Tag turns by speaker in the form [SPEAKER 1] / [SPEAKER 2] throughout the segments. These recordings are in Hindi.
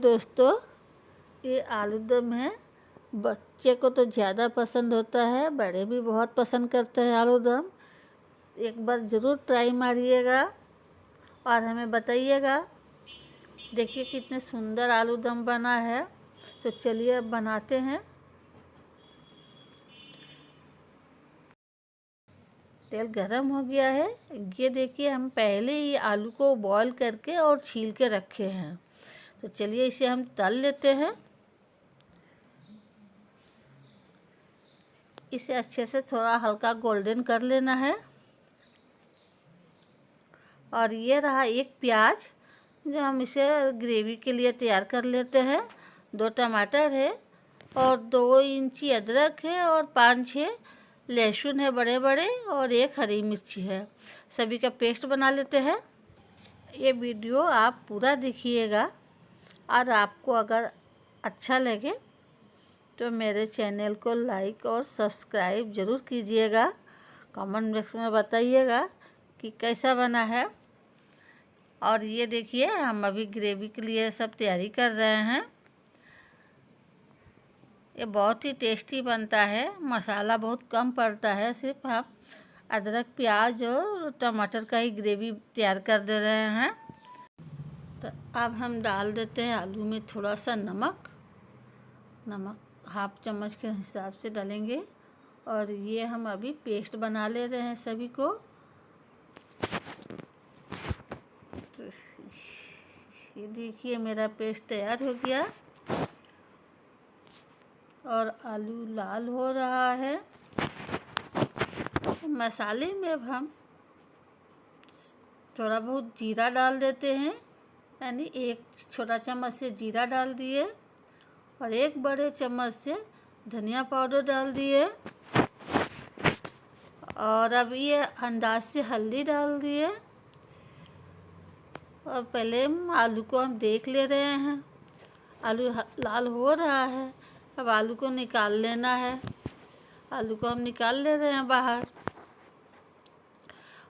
[SPEAKER 1] दोस्तों, ये आलू दम है। बच्चे को तो ज़्यादा पसंद होता है, बड़े भी बहुत पसंद करते हैं आलू दम। एक बार ज़रूर ट्राई मारिएगा और हमें बताइएगा। देखिए कितने सुंदर आलू दम बना है। तो चलिए अब बनाते हैं। तेल गरम हो गया है। ये देखिए, हम पहले ही आलू को बॉईल करके और छील के रखे हैं। तो चलिए इसे हम तल लेते हैं। इसे अच्छे से थोड़ा हल्का गोल्डन कर लेना है। और ये रहा एक प्याज, जो हम इसे ग्रेवी के लिए तैयार कर लेते हैं। 2 टमाटर है और 2 इंची अदरक है और 5-6 लहसुन है बड़े बड़े, और 1 हरी मिर्ची है। सभी का पेस्ट बना लेते हैं। ये वीडियो आप पूरा देखिएगा, और आपको अगर अच्छा लगे तो मेरे चैनल को लाइक और सब्सक्राइब ज़रूर कीजिएगा। कमेंट बॉक्स में बताइएगा कि कैसा बना है। और ये देखिए, हम अभी ग्रेवी के लिए सब तैयारी कर रहे हैं। ये बहुत ही टेस्टी बनता है। मसाला बहुत कम पड़ता है, सिर्फ हम अदरक प्याज और टमाटर का ही ग्रेवी तैयार कर दे रहे हैं। तो अब हम डाल देते हैं आलू में थोड़ा सा नमक 1/2 चम्मच के हिसाब से डालेंगे। और ये हम अभी पेस्ट बना ले रहे हैं सभी को। तो ये देखिए, मेरा पेस्ट तैयार हो गया और आलू लाल हो रहा है। मसाले में अब हम थोड़ा बहुत जीरा डाल देते हैं, यानी 1 छोटा चम्मच से जीरा डाल दिए और 1 बड़े चम्मच से धनिया पाउडर डाल दिए। और अब ये अंदाज से हल्दी डाल दिए। और पहले आलू को हम देख ले रहे हैं। आलू लाल हो रहा है। अब आलू को निकाल लेना है। आलू को हम निकाल ले रहे हैं बाहर।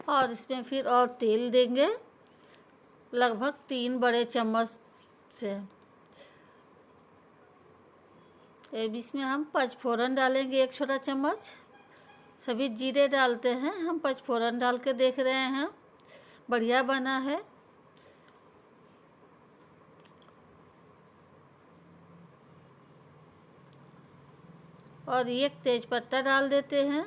[SPEAKER 1] और इसमें फिर और तेल देंगे, लगभग 3 बड़े चम्मच से। अब इसमें हम पचफोरन डालेंगे 1 छोटा चम्मच। सभी जीरे डालते हैं, हम पचफोरन डाल के देख रहे हैं। बढ़िया बना है। और 1 तेज़पत्ता डाल देते हैं।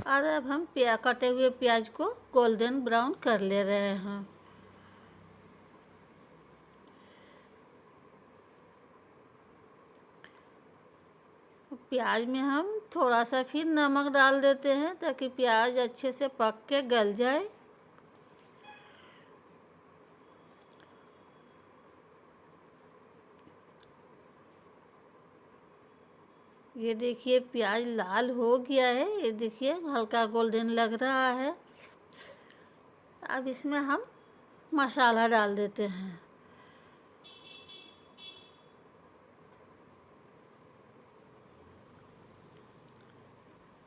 [SPEAKER 1] और अब हम कटे हुए प्याज को गोल्डन ब्राउन कर ले रहे हैं। प्याज में हम थोड़ा सा फिर नमक डाल देते हैं, ताकि प्याज अच्छे से पक के गल जाए। ये देखिए, प्याज लाल हो गया है। ये देखिए, हल्का गोल्डन लग रहा है। अब इसमें हम मसाला डाल देते हैं।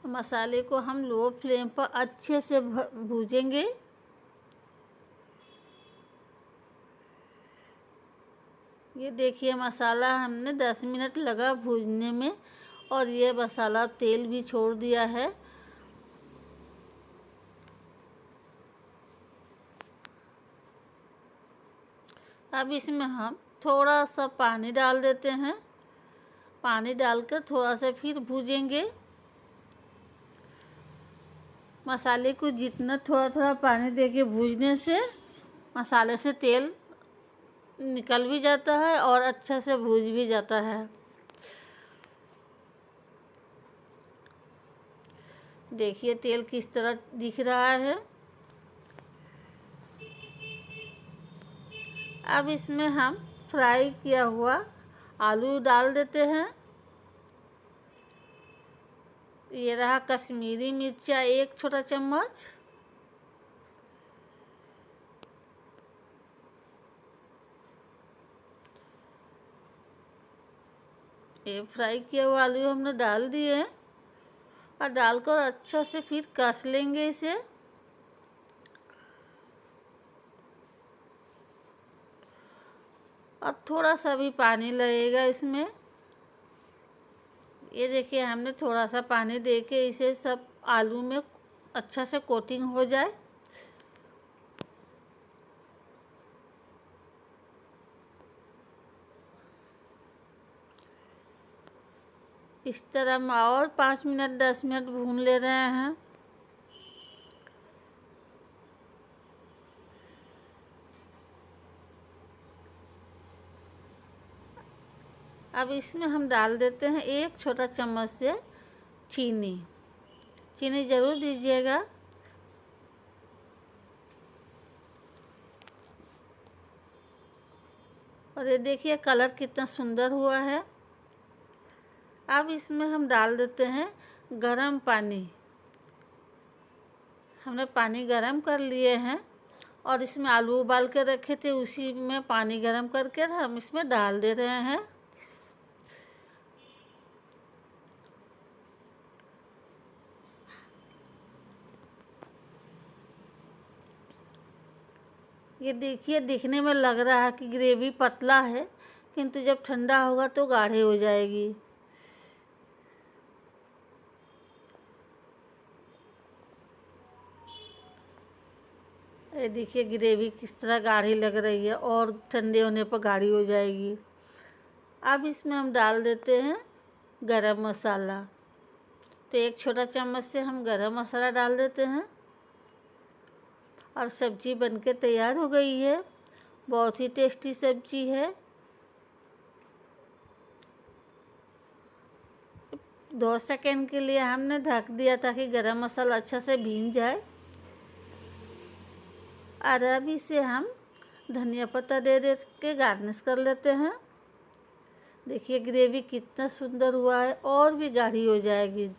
[SPEAKER 1] मसाले को हम लो फ्लेम पर अच्छे से भूजेंगे। ये देखिए, मसाला हमने 10 मिनट लगा भूनने में, और ये मसाला तेल भी छोड़ दिया है। अब इसमें हम थोड़ा सा पानी डाल देते हैं। पानी डालकर थोड़ा सा फिर भूजेंगे। मसाले को जितना थोड़ा थोड़ा पानी देके भूजने से मसाले से तेल निकल भी जाता है और अच्छा से भूज भी जाता है। देखिए तेल किस तरह दिख रहा है। अब इसमें हम फ्राई किया हुआ आलू डाल देते हैं। ये रहा कश्मीरी मिर्चा 1 छोटा चम्मच। ये फ्राई किया हुआ आलू हमने डाल दिए और डालकर अच्छा से फिर कस लेंगे इसे। और थोड़ा सा भी पानी लगेगा इसमें। ये देखिए हमने थोड़ा सा पानी दे के इसे सब आलू में अच्छा से कोटिंग हो जाए। इस तरह हम और 5 मिनट 10 मिनट भून ले रहे हैं। अब इसमें हम डाल देते हैं 1 छोटा चम्मच से चीनी। चीनी ज़रूर दीजिएगा। और ये देखिए कलर कितना सुंदर हुआ है। अब इसमें हम डाल देते हैं गरम पानी। हमने पानी गरम कर लिए हैं और इसमें आलू उबाल के रखे थे, उसी में पानी गरम करके हम इसमें डाल दे रहे हैं। ये देखिए दिखने में लग रहा है कि ग्रेवी पतला है, किंतु जब ठंडा होगा तो गाढ़ी हो जाएगी। ये देखिए ग्रेवी किस तरह गाढ़ी लग रही है और ठंडे होने पर गाढ़ी हो जाएगी। अब इसमें हम डाल देते हैं गरम मसाला। तो 1 छोटा चम्मच से हम गरम मसाला डाल देते हैं और सब्जी बनके तैयार हो गई है। बहुत ही टेस्टी सब्जी है। 2 सेकंड के लिए हमने ढक दिया ताकि गरम मसाला अच्छा से भीन जाए। और अब इसे हम धनिया पत्ता दे के गार्निश कर लेते हैं। देखिए ग्रेवी कितना सुंदर हुआ है और भी गाढ़ी हो जाएगी।